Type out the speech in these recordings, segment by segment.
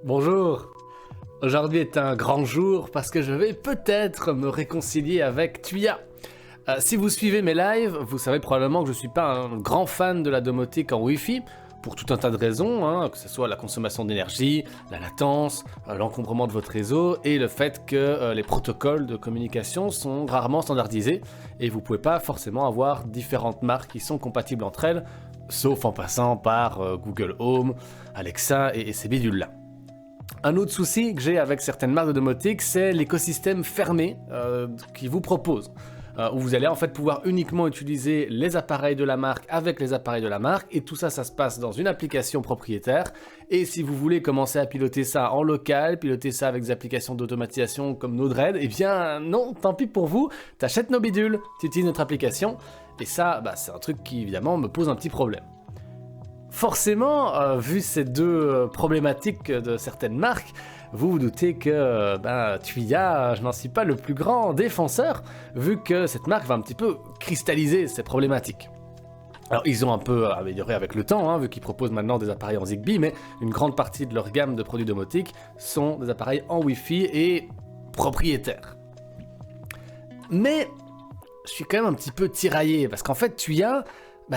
Bonjour. Aujourd'hui est un grand jour parce que je vais peut-être me réconcilier avec Tuya. Si vous suivez mes lives, vous savez probablement que je suis pas un grand fan de la domotique en Wi-Fi, pour tout un tas de raisons, que ce soit la consommation d'énergie, la latence, l'encombrement de votre réseau et le fait que les protocoles de communication sont rarement standardisés et vous pouvez pas forcément avoir différentes marques qui sont compatibles entre elles, sauf en passant par Google Home, Alexa et ces bidules-là. Un autre souci que j'ai avec certaines marques de domotique, c'est l'écosystème fermé qu'ils vous proposent. Où vous allez en fait pouvoir uniquement utiliser les appareils de la marque avec les appareils de la marque, et tout ça, ça se passe dans une application propriétaire. Et si vous voulez commencer à piloter ça en local, piloter ça avec des applications d'automatisation comme Node-RED, eh bien non, tant pis pour vous, t'achètes nos bidules, tu utilises notre application, et ça, c'est un truc qui évidemment me pose un petit problème. Forcément, vu ces deux problématiques de certaines marques, vous vous doutez que Tuya, je n'en suis pas le plus grand défenseur, vu que cette marque va un petit peu cristalliser ces problématiques. Alors ils ont un peu amélioré avec le temps, vu qu'ils proposent maintenant des appareils en Zigbee, mais une grande partie de leur gamme de produits domotiques sont des appareils en Wi-Fi et propriétaires. Mais je suis quand même un petit peu tiraillé, parce qu'en fait Tuya,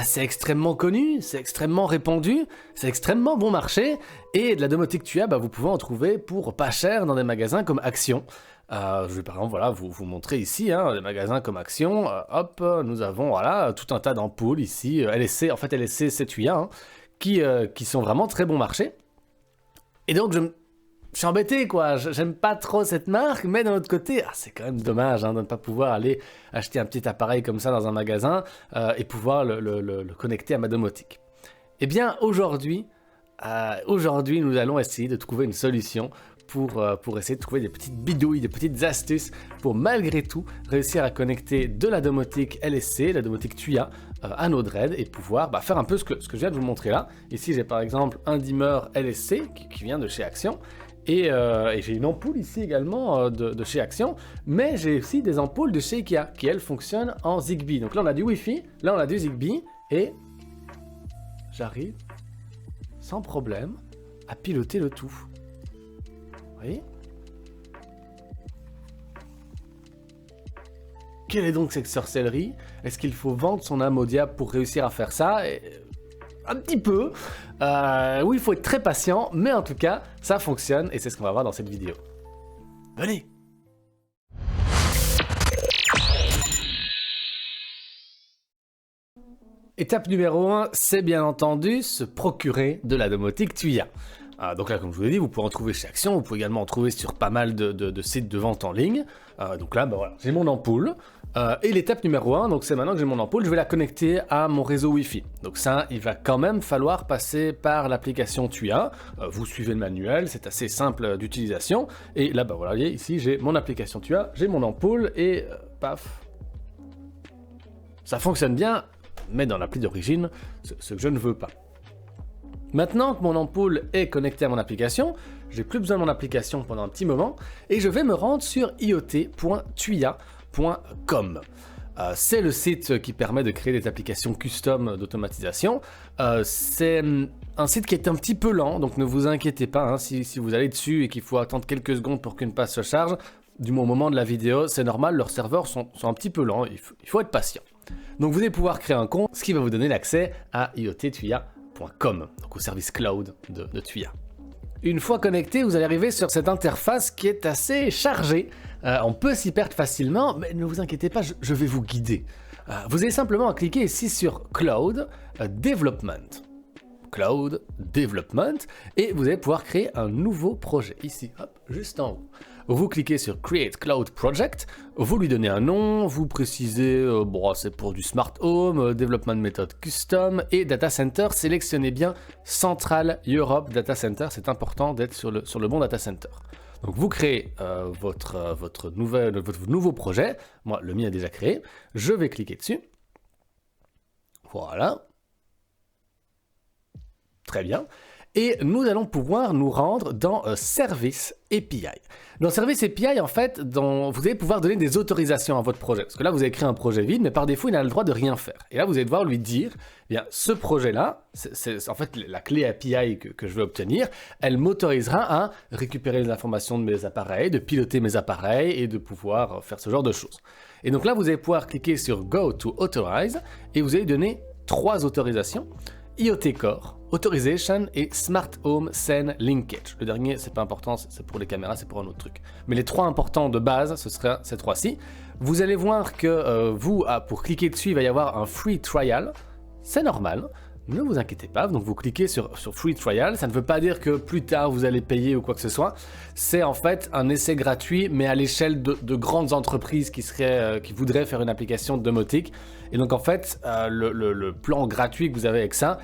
c'est extrêmement connu, c'est extrêmement répandu, c'est extrêmement bon marché, et de la domotique Tuya, vous pouvez en trouver pour pas cher dans des magasins comme Action. Je vais par exemple vous montrer ici des magasins comme Action. Hop, nous avons tout un tas d'ampoules ici, LSC, en fait LSC c'est Tuya, qui sont vraiment très bon marché. Et donc je suis embêté quoi, j'aime pas trop cette marque, mais d'un autre côté, c'est quand même dommage de ne pas pouvoir aller acheter un petit appareil comme ça dans un magasin et pouvoir le connecter à ma domotique. Eh bien aujourd'hui, nous allons essayer de trouver une solution pour essayer de trouver des petites bidouilles, des petites astuces pour malgré tout réussir à connecter de la domotique LSC, la domotique Tuya, à Node-RED et pouvoir faire un peu ce que je viens de vous montrer là. Ici j'ai par exemple un dimmer LSC qui vient de chez Action. Et j'ai une ampoule ici également de chez Action, mais j'ai aussi des ampoules de chez Ikea qui elles fonctionnent en Zigbee. Donc là on a du Wi-Fi, là on a du Zigbee, et j'arrive sans problème à piloter le tout. Vous voyez ? Quelle est donc cette sorcellerie ? Est-ce qu'il faut vendre son âme au diable pour réussir à faire ça ? Un petit peu. Oui, il faut être très patient, mais en tout cas, ça fonctionne et c'est ce qu'on va voir dans cette vidéo. Venez! Étape numéro 1, c'est bien entendu se procurer de la domotique Tuya. Donc là, comme je vous l'ai dit, vous pouvez en trouver chez Action, vous pouvez également en trouver sur pas mal de sites de vente en ligne. Donc là, voilà, j'ai mon ampoule. Et l'étape numéro 1, donc c'est maintenant que j'ai mon ampoule, je vais la connecter à mon réseau Wi-Fi. Donc ça, il va quand même falloir passer par l'application Tuya. Vous suivez le manuel, c'est assez simple d'utilisation. Et là, voilà, vous voyez, ici j'ai mon application Tuya, j'ai mon ampoule et paf. Ça fonctionne bien, mais dans l'appli d'origine, ce que je ne veux pas. Maintenant que mon ampoule est connectée à mon application, j'ai plus besoin de mon application pendant un petit moment et je vais me rendre sur iot.tuya.com. C'est le site qui permet de créer des applications custom d'automatisation. C'est un site qui est un petit peu lent, donc ne vous inquiétez pas si vous allez dessus et qu'il faut attendre quelques secondes pour qu'une page se charge. Du moment de la vidéo, c'est normal, leurs serveurs sont un petit peu lents, il faut être patient. Donc vous allez pouvoir créer un compte, ce qui va vous donner l'accès à iot.tuya.com. Donc au service cloud de Tuya. Une fois connecté, vous allez arriver sur cette interface qui est assez chargée. On peut s'y perdre facilement, mais ne vous inquiétez pas, je vais vous guider. Vous avez simplement à cliquer ici sur Cloud Development. Cloud Development, et vous allez pouvoir créer un nouveau projet ici, hop, juste en haut. Vous cliquez sur Create Cloud Project, vous lui donnez un nom, vous précisez, c'est pour du Smart Home, Development Method Custom et Data Center, sélectionnez bien Central Europe Data Center, c'est important d'être sur le bon Data Center. Donc vous créez votre nouveau projet, moi le mien est déjà créé, je vais cliquer dessus, voilà. Très bien. et nous allons pouvoir nous rendre dans Service API. Dans Service API, en fait, vous allez pouvoir donner des autorisations à votre projet. Parce que là, vous avez créé un projet vide, mais par défaut, il n'a le droit de rien faire. Et là, vous allez devoir lui dire, eh bien, ce projet-là, c'est en fait la clé API que je veux obtenir, elle m'autorisera à récupérer les informations de mes appareils, de piloter mes appareils et de pouvoir faire ce genre de choses. Et donc là, vous allez pouvoir cliquer sur Go to Authorize et vous allez donner 3 autorisations. IoT Core, Authorization et Smart Home Scene Linkage. Le dernier, c'est pas important, c'est pour les caméras, c'est pour un autre truc. Mais les 3 importants de base, ce sera ces 3-ci. Vous allez voir que pour cliquer dessus, il va y avoir un free trial. C'est normal, ne vous inquiétez pas. Donc vous cliquez sur free trial. Ça ne veut pas dire que plus tard vous allez payer ou quoi que ce soit. C'est en fait un essai gratuit, mais à l'échelle de grandes entreprises qui voudraient faire une application de domotique. Et donc en fait, le plan gratuit que vous avez avec ça,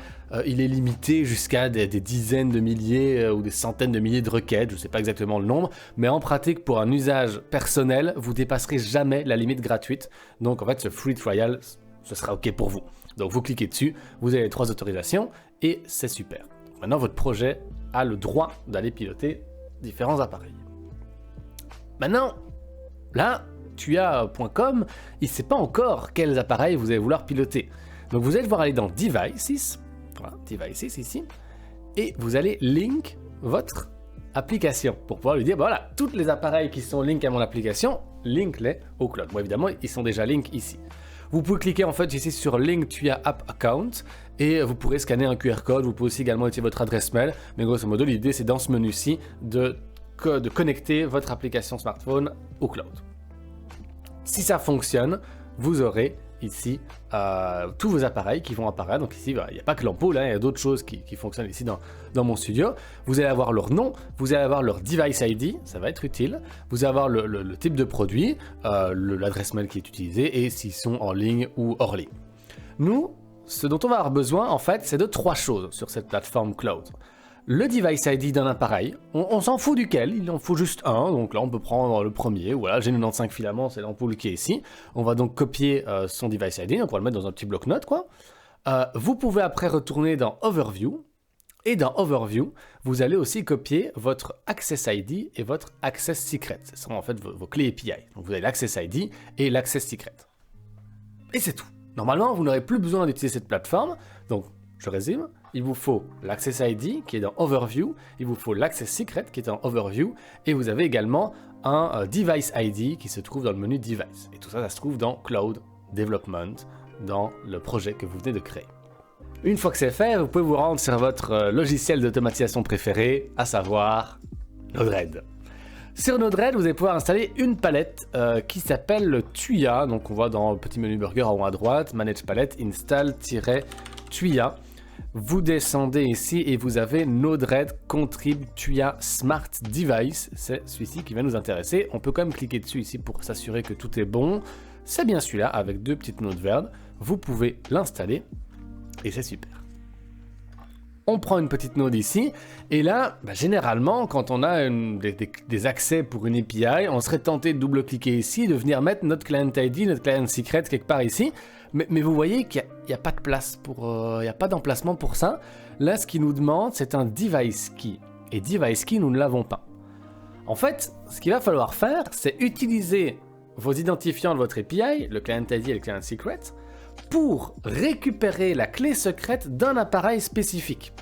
il est limité jusqu'à des dizaines de milliers ou des centaines de milliers de requêtes, je ne sais pas exactement le nombre, mais en pratique, pour un usage personnel, vous dépasserez jamais la limite gratuite. Donc en fait, ce free trial, ce sera OK pour vous. Donc vous cliquez dessus, vous avez les 3 autorisations et c'est super. Maintenant, votre projet a le droit d'aller piloter différents appareils. Maintenant, là, tuya.com, il ne sait pas encore quels appareils vous allez vouloir piloter. Donc vous allez devoir aller dans Devices, voilà, Devices ici, et vous allez link votre application pour pouvoir lui dire, bah voilà, tous les appareils qui sont link à mon application, link-les au cloud. Bon, évidemment, ils sont déjà link ici. Vous pouvez cliquer en fait ici sur Link Tuya App Account et vous pourrez scanner un QR code. Vous pouvez aussi également utiliser votre adresse mail. Mais grosso modo, l'idée c'est dans ce menu-ci de connecter votre application smartphone au cloud. Si ça fonctionne, vous aurez ici tous vos appareils qui vont apparaître. Donc ici, il n'y a pas que l'ampoule, hein, il y a d'autres choses qui fonctionnent ici dans mon studio. Vous allez avoir leur nom, vous allez avoir leur device ID, ça va être utile. Vous allez avoir le type de produit, l'adresse mail qui est utilisée et s'ils sont en ligne ou hors ligne. Nous, ce dont on va avoir besoin, en fait, c'est de 3 choses sur cette plateforme cloud. Le device ID d'un appareil, on s'en fout duquel, il en faut juste un, donc là on peut prendre le premier, voilà, G95 filaments, c'est l'ampoule qui est ici. On va donc copier son device ID, donc on va le mettre dans un petit bloc-notes, quoi. Vous pouvez après retourner dans Overview, et dans Overview, vous allez aussi copier votre Access ID et votre Access Secret. Ce sont en fait vos clés API. Donc vous avez l'Access ID et l'Access Secret. Et c'est tout. Normalement, vous n'aurez plus besoin d'utiliser cette plateforme, donc je résume. Il vous faut l'Access ID qui est dans Overview, il vous faut l'Access Secret qui est dans Overview, et vous avez également un Device ID qui se trouve dans le menu Device. Et tout ça, ça se trouve dans Cloud Development, dans le projet que vous venez de créer. Une fois que c'est fait, vous pouvez vous rendre sur votre logiciel d'automatisation préféré, à savoir Node-RED. Sur Node-RED, vous allez pouvoir installer une palette qui s'appelle Tuya. Donc on voit dans le petit menu burger en haut à droite, Manage Palette, Install-Tuya. Vous descendez ici et vous avez Node-RED Contrib Tuya Smart Device. C'est celui-ci qui va nous intéresser. On peut quand même cliquer dessus ici pour s'assurer que tout est bon. C'est bien celui-là avec 2 petites notes vertes. Vous pouvez l'installer et c'est super. On prend une petite node ici, et là, généralement, quand on a des accès pour une API, on serait tenté de double-cliquer ici, de venir mettre notre client ID, notre client secret quelque part ici, mais vous voyez qu'il n'y a pas de place il n'y a pas d'emplacement pour ça. Là, ce qu'il nous demande, c'est un device key, et device key, nous ne l'avons pas. En fait, ce qu'il va falloir faire, c'est utiliser vos identifiants de votre API, le client ID et le client secret, pour récupérer la clé secrète d'un appareil spécifique.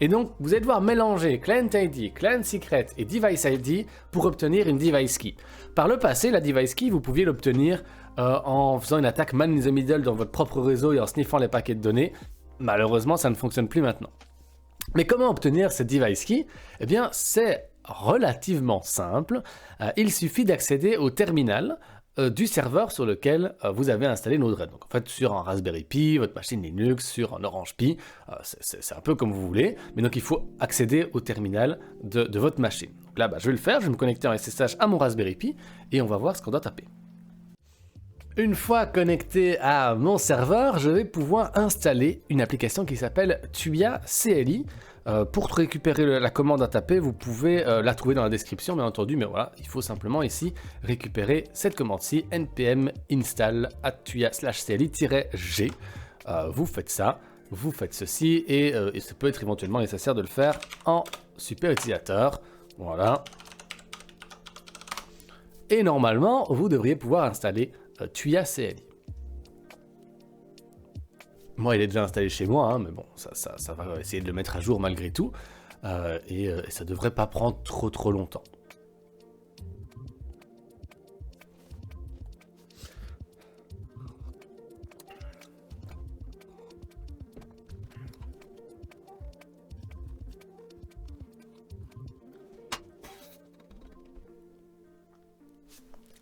Et donc, vous allez devoir mélanger Client ID, Client Secret et Device ID pour obtenir une Device Key. Par le passé, la Device Key, vous pouviez l'obtenir en faisant une attaque man in the middle dans votre propre réseau et en sniffant les paquets de données. Malheureusement, ça ne fonctionne plus maintenant. Mais comment obtenir cette Device Key? Eh bien, c'est relativement simple. Il suffit d'accéder au terminal du serveur sur lequel vous avez installé Node-RED. Donc en fait sur un Raspberry Pi, votre machine Linux, sur un Orange Pi, c'est un peu comme vous voulez, mais donc il faut accéder au terminal de votre machine. Donc là je vais le faire, je vais me connecter en SSH à mon Raspberry Pi et on va voir ce qu'on doit taper. Une fois connecté à mon serveur, je vais pouvoir installer une application qui s'appelle Tuya CLI. Pour récupérer la commande à taper, vous pouvez la trouver dans la description, bien entendu, mais voilà, il faut simplement ici récupérer cette commande-ci, npm install @tuya/cli-g. Vous faites ça, vous faites ceci et ça peut être éventuellement nécessaire de le faire en super utilisateur. Voilà. Et normalement, vous devriez pouvoir installer Tuya CLI. Moi, il est déjà installé chez moi, hein, mais bon, ça va essayer de le mettre à jour malgré tout. Et ça devrait pas prendre trop longtemps.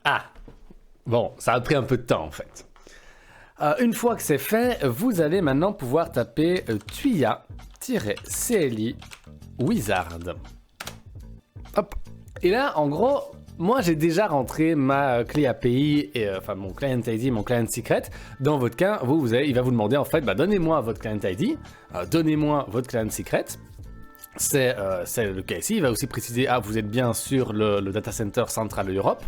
Ah, bon, ça a pris un peu de temps en fait. Une fois que c'est fait, vous allez maintenant pouvoir taper Tuya-CLI Wizard. Hop. Et là, en gros, moi j'ai déjà rentré ma clé API, et, enfin mon client ID, mon client secret. Dans votre cas, il va vous demander en fait, donnez-moi votre client ID, donnez-moi votre client secret. C'est le cas ici. Il va aussi préciser, vous êtes bien sur le data center Central Europe.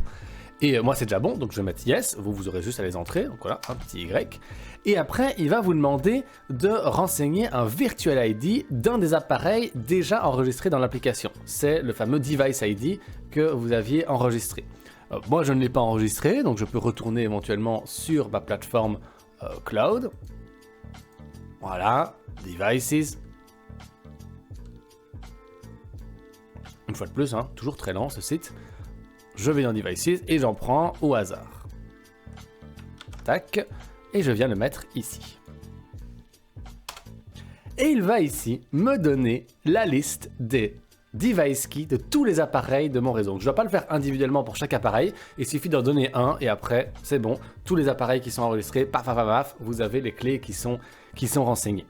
Et moi c'est déjà bon, donc je vais mettre yes, vous aurez juste à les entrer, donc voilà, un petit Y. Et après, il va vous demander de renseigner un Virtual ID d'un des appareils déjà enregistrés dans l'application. C'est le fameux Device ID que vous aviez enregistré. Moi je ne l'ai pas enregistré, donc je peux retourner éventuellement sur ma plateforme cloud. Voilà, Devices. Une fois de plus, hein, toujours très lent ce site. Je vais dans Devices et j'en prends au hasard. Tac. Et je viens le mettre ici. Et il va ici me donner la liste des device keys de tous les appareils de mon réseau. Donc, je ne dois pas le faire individuellement pour chaque appareil. Il suffit d'en donner un et après, c'est bon. Tous les appareils qui sont enregistrés, paf, vous avez les clés qui sont renseignées.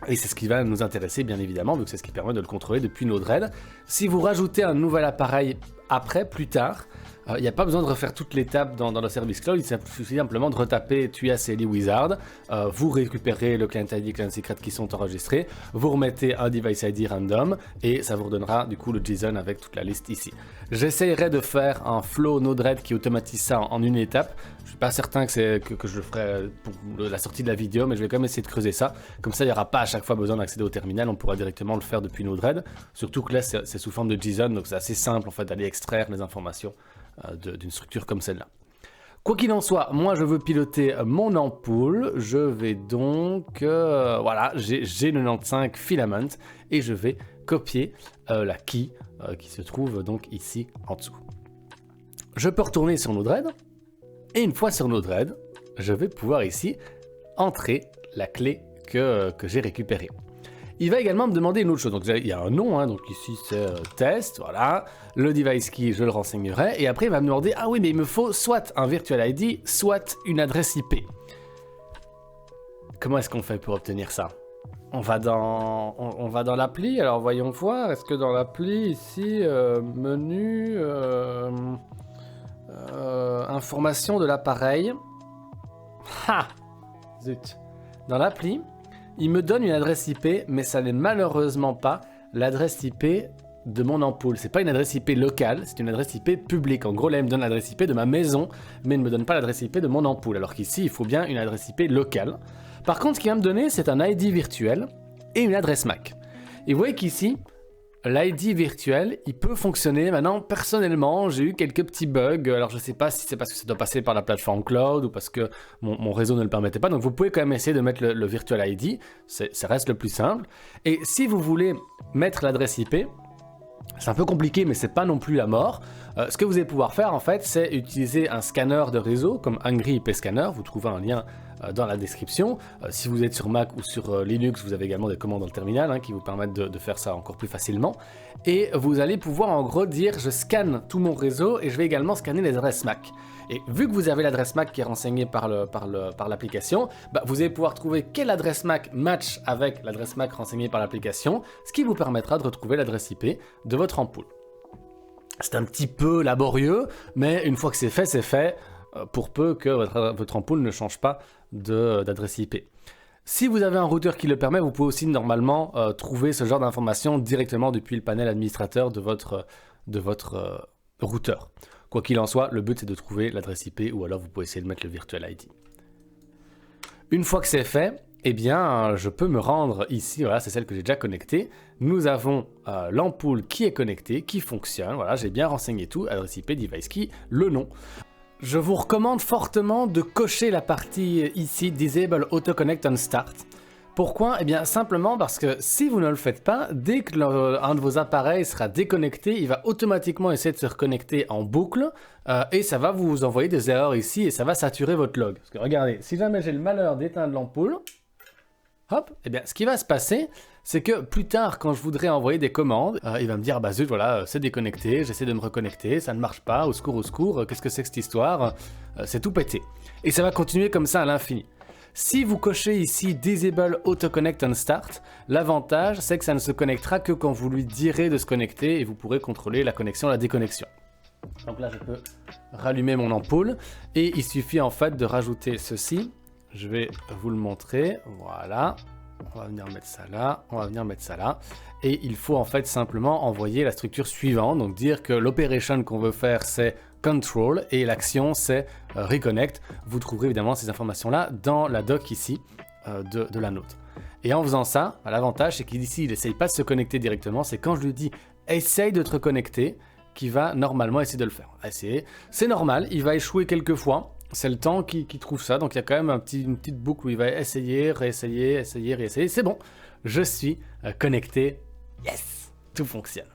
Et c'est ce qui va nous intéresser bien évidemment, vu que c'est ce qui permet de le contrôler depuis Node-RED. Si vous rajoutez un nouvel appareil après, plus tard, il n'y a pas besoin de refaire toute l'étape dans le service cloud, il suffit simplement de retaper Tuya CLI Wizard, vous récupérez le client ID et client secret qui sont enregistrés, vous remettez un device ID random et ça vous redonnera du coup le JSON avec toute la liste ici. J'essayerai de faire un flow Node-RED qui automatise ça en une étape. Je ne suis pas certain que je le ferai pour la sortie de la vidéo, mais je vais quand même essayer de creuser ça. Comme ça, il n'y aura pas à chaque fois besoin d'accéder au terminal, on pourra directement le faire depuis Node-RED. Surtout que là, c'est sous forme de JSON, donc c'est assez simple en fait d'aller extraire les informations d'une structure comme celle-là. Quoi qu'il en soit, moi je veux piloter mon ampoule, je vais donc, voilà, j'ai 95 filaments et je vais copier la key qui se trouve donc ici en dessous. Je peux retourner sur Node-RED et une fois sur Node-RED, je vais pouvoir ici entrer la clé que j'ai récupérée. Il va également me demander une autre chose. Donc il y a un nom, hein, donc ici c'est test, voilà. Le device key, je le renseignerai. Et après, il va me demander, ah oui, mais il me faut soit un virtual ID, soit une adresse IP. Comment est-ce qu'on fait pour obtenir ça? On va dans l'appli. Alors voyons voir. Est-ce que dans l'appli ici, menu, information de l'appareil. Ha! Zut. Dans l'appli. Il me donne une adresse IP, mais ça n'est malheureusement pas l'adresse IP de mon ampoule. C'est pas une adresse IP locale, c'est une adresse IP publique. En gros, là, il me donne l'adresse IP de ma maison, mais il ne me donne pas l'adresse IP de mon ampoule. Alors qu'ici, il faut bien une adresse IP locale. Par contre, ce qu'il va me donner, c'est un ID virtuel et une adresse MAC. Et vous voyez qu'ici, l'ID virtuel, il peut fonctionner. Maintenant, personnellement, j'ai eu quelques petits bugs. Alors, je ne sais pas si c'est parce que ça doit passer par la plateforme cloud ou parce que mon réseau ne le permettait pas. Donc, vous pouvez quand même essayer de mettre le virtual ID. Ça reste le plus simple. Et si vous voulez mettre l'adresse IP, c'est un peu compliqué, mais c'est pas non plus la mort. Ce que vous allez pouvoir faire, en fait, c'est utiliser un scanner de réseau comme Angry IP Scanner. Vous trouvez un lien dans la description. Si vous êtes sur Mac ou sur Linux, vous avez également des commandes dans le terminal qui vous permettent de faire ça encore plus facilement. Et vous allez pouvoir en gros dire je scanne tout mon réseau et je vais également scanner les adresses MAC. Et vu que vous avez l'adresse MAC qui est renseignée par l'application, vous allez pouvoir trouver quelle adresse MAC match avec l'adresse MAC renseignée par l'application, ce qui vous permettra de retrouver l'adresse IP de votre ampoule. C'est un petit peu laborieux, mais une fois que c'est fait, pour peu que votre ampoule ne change pas d'adresse IP. Si vous avez un routeur qui le permet, vous pouvez aussi normalement trouver ce genre d'informations directement depuis le panel administrateur de votre routeur. Quoi qu'il en soit, le but c'est de trouver l'adresse IP ou alors vous pouvez essayer de mettre le virtual ID. Une fois que c'est fait, eh bien, je peux me rendre ici, voilà, c'est celle que j'ai déjà connectée. Nous avons l'ampoule qui est connectée, qui fonctionne, voilà, j'ai bien renseigné tout, adresse IP, device key, le nom. Je vous recommande fortement de cocher la partie ici, Disable Auto Connect on Start. Pourquoi? Eh bien, simplement parce que si vous ne le faites pas, dès que un de vos appareils sera déconnecté, il va automatiquement essayer de se reconnecter en boucle et ça va vous envoyer des erreurs ici et ça va saturer votre log. Parce que regardez, si jamais j'ai le malheur d'éteindre l'ampoule, hop, eh bien, ce qui va se passer, c'est que plus tard, quand je voudrais envoyer des commandes, il va me dire, bah zut, voilà, c'est déconnecté, j'essaie de me reconnecter, ça ne marche pas, au secours, qu'est-ce que c'est que cette histoire? C'est tout pété. Et ça va continuer comme ça à l'infini. Si vous cochez ici Disable Auto Connect on Start, l'avantage c'est que ça ne se connectera que quand vous lui direz de se connecter et vous pourrez contrôler la connexion, la déconnexion. Donc là je peux rallumer mon ampoule et il suffit en fait de rajouter ceci. Je vais vous le montrer, voilà. On va venir mettre ça là, on va venir mettre ça là. Et il faut en fait simplement envoyer la structure suivante, donc dire que l'operation qu'on veut faire c'est control et l'action c'est reconnect. Vous trouverez évidemment ces informations là dans la doc ici de la note. Et en faisant ça, l'avantage c'est qu'ici il essaye pas de se connecter directement, c'est quand je lui dis essaye de te reconnecter qu'il va normalement essayer de le faire. Essayer, c'est normal, il va échouer quelques fois. C'est le temps qui trouve ça, donc il y a quand même une petite boucle où il va essayer, réessayer, essayer, réessayer. C'est bon, je suis connecté. Yes, tout fonctionne.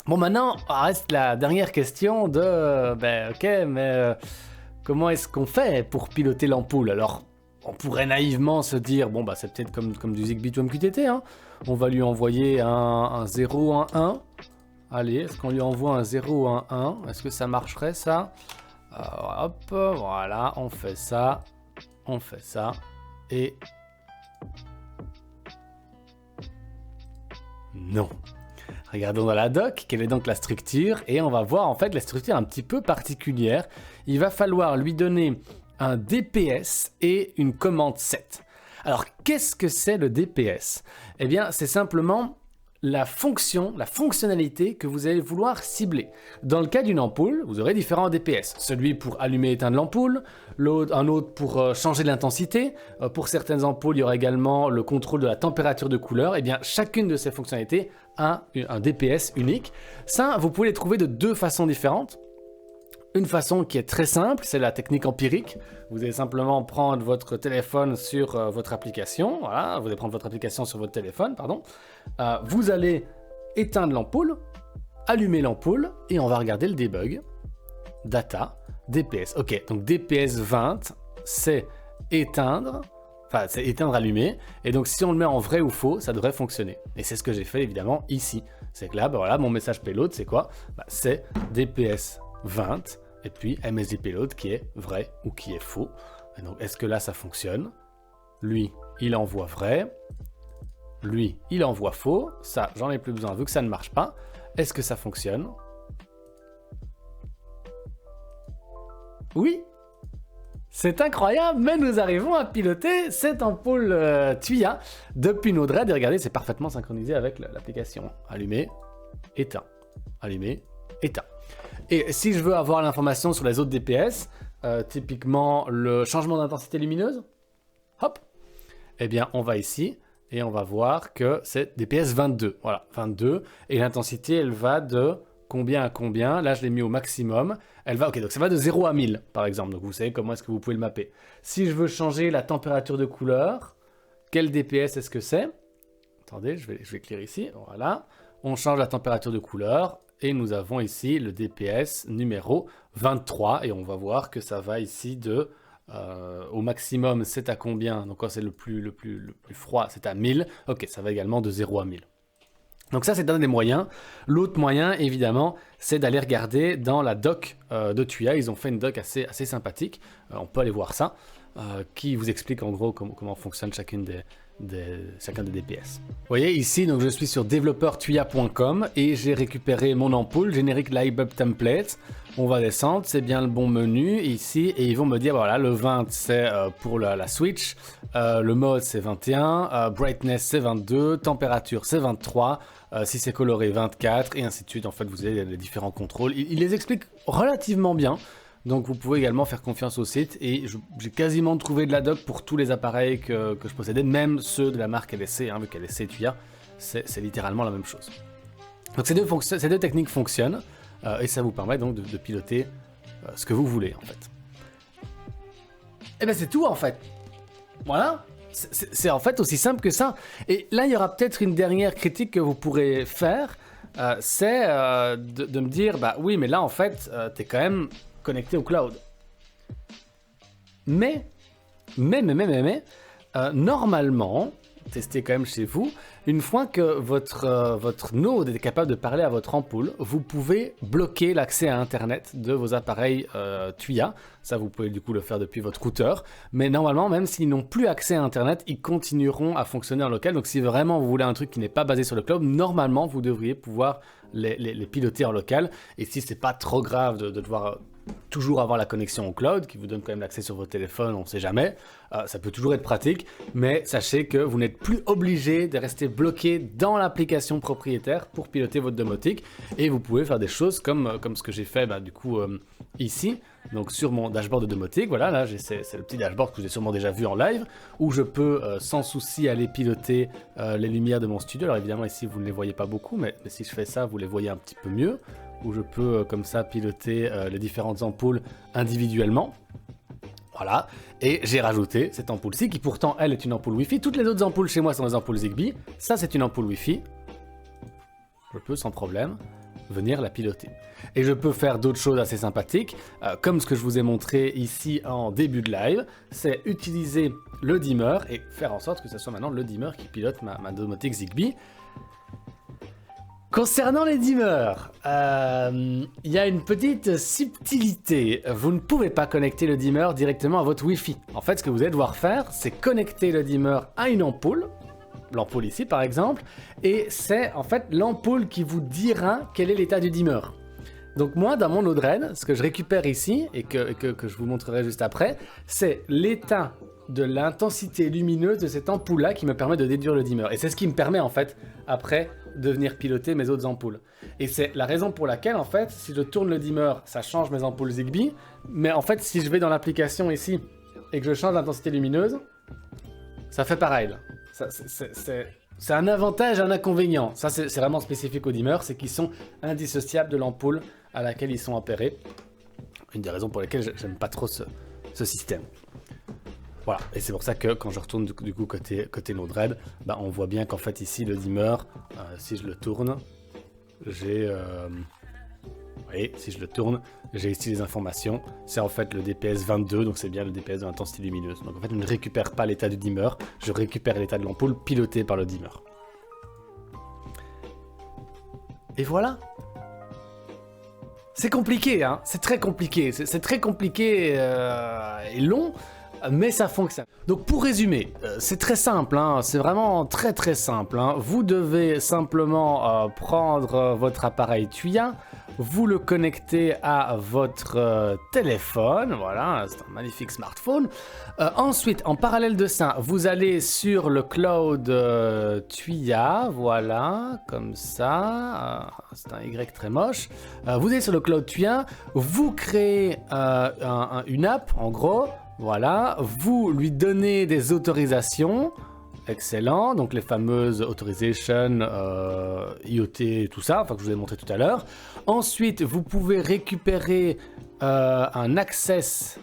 Bon, maintenant, reste la dernière question de... ok, mais comment est-ce qu'on fait pour piloter l'ampoule? Alors, on pourrait naïvement se dire, bon, bah c'est peut-être comme du Zigbee to MQTT, hein. On va lui envoyer un 0 ou un 1. Allez, est-ce qu'on lui envoie un 0 ou un 1? Est-ce que ça marcherait, ça? Hop, voilà, on fait ça, et... Non. Regardons dans la doc, quelle est donc la structure, et on va voir en fait la structure un petit peu particulière. Il va falloir lui donner un DPS et une commande set. Alors, qu'est-ce que c'est le DPS? Eh bien, c'est simplement la fonction, la fonctionnalité que vous allez vouloir cibler. Dans le cas d'une ampoule, vous aurez différents DPS. Celui pour allumer et éteindre l'ampoule, un autre pour changer l'intensité. Pour certaines ampoules, il y aura également le contrôle de la température de couleur. Et bien, chacune de ces fonctionnalités a un DPS unique. Ça, vous pouvez les trouver de deux façons différentes. Une façon qui est très simple, c'est la technique empirique. Vous allez simplement prendre votre téléphone sur votre application. Voilà, vous allez prendre votre application sur votre téléphone, pardon. Vous allez éteindre l'ampoule, allumer l'ampoule, et on va regarder le debug. Data, DPS. Ok, donc DPS 20, c'est éteindre, enfin c'est éteindre, allumer. Et donc si on le met en vrai ou faux, ça devrait fonctionner. Et c'est ce que j'ai fait évidemment ici. C'est que là, bah, voilà, mon message payload, c'est quoi? C'est DPS 20, et puis MSD payload qui est vrai ou qui est faux. Et donc, est-ce que là, ça fonctionne? Lui, il envoie vrai. Lui, il envoie faux. Ça, j'en ai plus besoin vu que ça ne marche pas. Est-ce que ça fonctionne? Oui! C'est incroyable, mais nous arrivons à piloter cette ampoule Tuya depuis Node-RED. Et regardez, c'est parfaitement synchronisé avec l'application. Allumer, éteint. Allumer, éteint. Et si je veux avoir l'information sur les autres DPS, typiquement le changement d'intensité lumineuse, hop, eh bien on va ici et on va voir que c'est DPS 22. Voilà, 22. Et l'intensité, elle va de combien à combien? Là, je l'ai mis au maximum. Elle va, ok, donc ça va de 0 à 1000, par exemple. Donc vous savez comment est-ce que vous pouvez le mapper. Si je veux changer la température de couleur, quel DPS est-ce que c'est? Attendez, je vais écrire ici. Voilà. On change la température de couleur. Et nous avons ici le DPS numéro 23. Et on va voir que ça va ici de... au maximum, c'est à combien? Donc quand c'est le plus froid, c'est à 1000. Ok, ça va également de 0 à 1000. Donc ça, c'est un des moyens. L'autre moyen, évidemment, c'est d'aller regarder dans la doc de Tuya. Ils ont fait une doc assez sympathique. On peut aller voir ça, qui vous explique en gros comment fonctionne chacun des DPS. Vous voyez ici, donc je suis sur developertuya.com et j'ai récupéré mon ampoule, Generic Light Template. On va descendre, c'est bien le bon menu ici et ils vont me dire voilà, le 20 c'est pour la switch, le mode c'est 21, brightness c'est 22, température c'est 23, si c'est coloré 24 et ainsi de suite. En fait, vous avez les différents contrôles. Il les explique relativement bien. Donc vous pouvez également faire confiance au site et j'ai quasiment trouvé de la doc pour tous les appareils que je possédais, même ceux de la marque LSC, vu qu'LSC et Tuya, c'est littéralement la même chose. Donc ces deux techniques fonctionnent et ça vous permet donc de piloter ce que vous voulez en fait. Et ben c'est tout en fait. Voilà. C'est en fait aussi simple que ça. Et là, il y aura peut-être une dernière critique que vous pourrez faire, c'est de me dire, bah oui, mais là, en fait, t'es quand même connecté au cloud. Mais normalement, testez quand même chez vous, une fois que votre node est capable de parler à votre ampoule, vous pouvez bloquer l'accès à Internet de vos appareils Tuya. Ça, vous pouvez du coup le faire depuis votre routeur. Mais normalement, même s'ils n'ont plus accès à Internet, ils continueront à fonctionner en local. Donc si vraiment vous voulez un truc qui n'est pas basé sur le cloud, normalement, vous devriez pouvoir les piloter en local. Et si c'est pas trop grave de devoir toujours avoir la connexion au cloud, qui vous donne quand même l'accès sur votre téléphone, on ne sait jamais, ça peut toujours être pratique, mais sachez que vous n'êtes plus obligé de rester bloqué dans l'application propriétaire pour piloter votre domotique, et vous pouvez faire des choses comme ce que j'ai fait du coup ici, donc sur mon dashboard de domotique, voilà, là c'est le petit dashboard que vous avez sûrement déjà vu en live, où je peux sans souci aller piloter les lumières de mon studio. Alors évidemment ici vous ne les voyez pas beaucoup, mais si je fais ça, vous les voyez un petit peu mieux, où je peux comme ça piloter les différentes ampoules individuellement. Voilà, et j'ai rajouté cette ampoule-ci qui pourtant elle est une ampoule Wi-Fi. Toutes les autres ampoules chez moi sont des ampoules Zigbee. Ça c'est une ampoule Wi-Fi. Je peux sans problème venir la piloter. Et je peux faire d'autres choses assez sympathiques, comme ce que je vous ai montré ici en début de live, c'est utiliser le dimmer et faire en sorte que ce soit maintenant le dimmer qui pilote ma domotique Zigbee. Concernant les dimmers, il y a une petite subtilité. Vous ne pouvez pas connecter le dimmer directement à votre Wi-Fi. En fait, ce que vous allez devoir faire, c'est connecter le dimmer à une ampoule, l'ampoule ici par exemple, et c'est en fait l'ampoule qui vous dira quel est l'état du dimmer. Donc moi, dans mon Node-RED, ce que je récupère ici, et que je vous montrerai juste après, c'est l'état de l'intensité lumineuse de cette ampoule-là qui me permet de déduire le dimmer. Et c'est ce qui me permet en fait, après, de venir piloter mes autres ampoules. Et c'est la raison pour laquelle, en fait, si je tourne le dimmer, ça change mes ampoules Zigbee, mais en fait, si je vais dans l'application ici, et que je change l'intensité lumineuse, ça fait pareil, là. C'est un avantage et un inconvénient. Ça, c'est vraiment spécifique aux dimmers, c'est qu'ils sont indissociables de l'ampoule à laquelle ils sont appairés. Une des raisons pour lesquelles j'aime pas trop ce système. Voilà, et c'est pour ça que quand je retourne du coup côté Node-RED, on voit bien qu'en fait ici le dimmer, si je le tourne, j'ai... Vous voyez, si je le tourne, j'ai ici les informations. C'est en fait le DPS 22, donc c'est bien le DPS de l'intensité lumineuse. Donc en fait, je ne récupère pas l'état du dimmer, je récupère l'état de l'ampoule piloté par le dimmer. Et voilà. C'est compliqué, hein. C'est très compliqué. C'est très compliqué et long, mais ça fonctionne. Donc pour résumer, c'est très simple, hein. C'est vraiment très très simple, hein. Vous devez simplement prendre votre appareil Tuya, vous le connectez à votre téléphone, voilà, c'est un magnifique smartphone. Ensuite, en parallèle de ça, vous allez sur le cloud Tuya, voilà, comme ça, c'est un Y très moche. Vous allez sur le cloud Tuya, vous créez une app, en gros, voilà, vous lui donnez des autorisations. Excellent, donc les fameuses authorizations, IoT, tout ça, enfin que je vous ai montré tout à l'heure. Ensuite, vous pouvez récupérer un access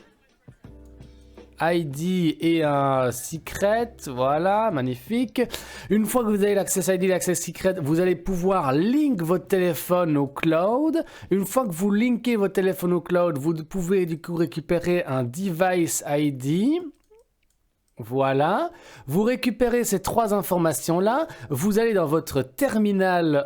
ID et un secret, voilà, magnifique. Une fois que vous avez l'access ID et l'access secret, vous allez pouvoir link votre téléphone au cloud. Une fois que vous linkez votre téléphone au cloud, vous pouvez du coup récupérer un device ID. Voilà, vous récupérez ces trois informations-là, vous allez dans votre terminal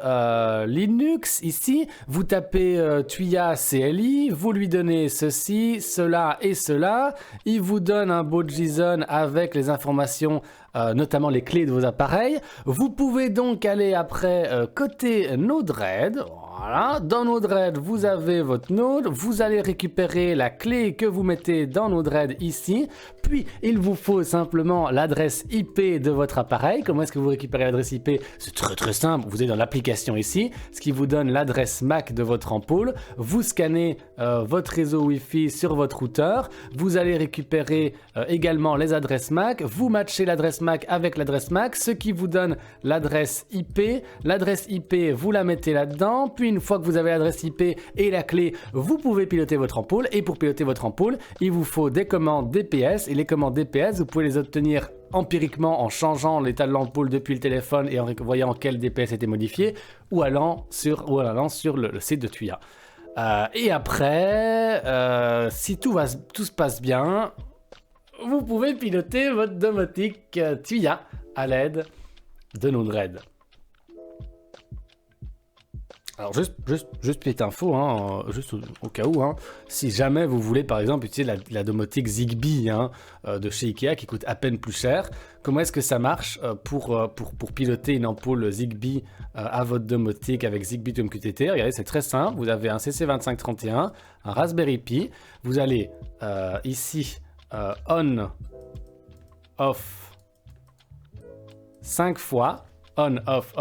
Linux, ici, vous tapez Tuya CLI, vous lui donnez ceci, cela et cela, il vous donne un beau JSON avec les informations, notamment les clés de vos appareils. Vous pouvez donc aller après côté Node-RED, Voilà, dans Node-RED, vous avez votre node, vous allez récupérer la clé que vous mettez dans Node-RED ici, puis il vous faut simplement l'adresse IP de votre appareil. Comment est-ce que vous récupérez l'adresse IP? C'est très simple, vous êtes dans l'application ici, ce qui vous donne l'adresse MAC de votre ampoule, vous scannez votre réseau Wi-Fi sur votre routeur, vous allez récupérer également les adresses MAC, vous matchez l'adresse MAC avec l'adresse MAC, ce qui vous donne l'adresse IP. L'adresse IP, vous la mettez là-dedans, puis une fois que vous avez l'adresse IP et la clé, vous pouvez piloter votre ampoule. Et pour piloter votre ampoule, il vous faut des commandes DPS. Et les commandes DPS, vous pouvez les obtenir empiriquement en changeant l'état de l'ampoule depuis le téléphone et en voyant quel DPS était modifié, ou allant sur le site de Tuya. Et après, si tout se passe bien, vous pouvez piloter votre domotique Tuya à l'aide de Node-RED. Alors juste petite info, hein, juste au cas où, hein, si jamais vous voulez par exemple utiliser la domotique Zigbee de chez Ikea qui coûte à peine plus cher, comment est-ce que ça marche pour piloter une ampoule Zigbee à votre domotique avec Zigbee to MQTT? Regardez, c'est très simple, vous avez un CC2531, un Raspberry Pi, vous allez ici on, off 5 fois, on, off,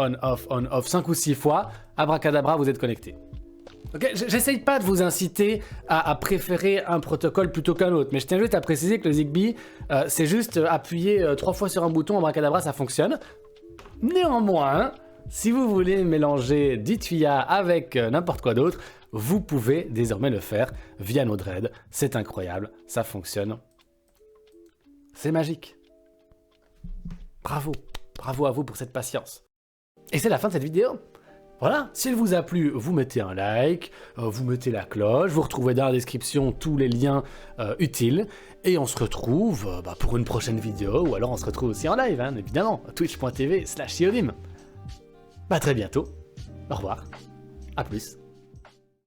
5 ou 6 fois, abracadabra, vous êtes connecté. Okay, j'essaye pas de vous inciter à préférer un protocole plutôt qu'un autre, mais je tiens juste à préciser que le Zigbee, c'est juste appuyer 3 fois sur un bouton, abracadabra, ça fonctionne. Néanmoins, si vous voulez mélanger du Tuya avec n'importe quoi d'autre, vous pouvez désormais le faire via Node-RED. C'est incroyable, ça fonctionne. C'est magique. Bravo à vous pour cette patience. Et c'est la fin de cette vidéo. Voilà, si elle vous a plu, vous mettez un like, vous mettez la cloche, vous retrouvez dans la description tous les liens utiles, et on se retrouve pour une prochaine vidéo, ou alors on se retrouve aussi en live, hein, évidemment, twitch.tv/iodim. À très bientôt, au revoir, à plus.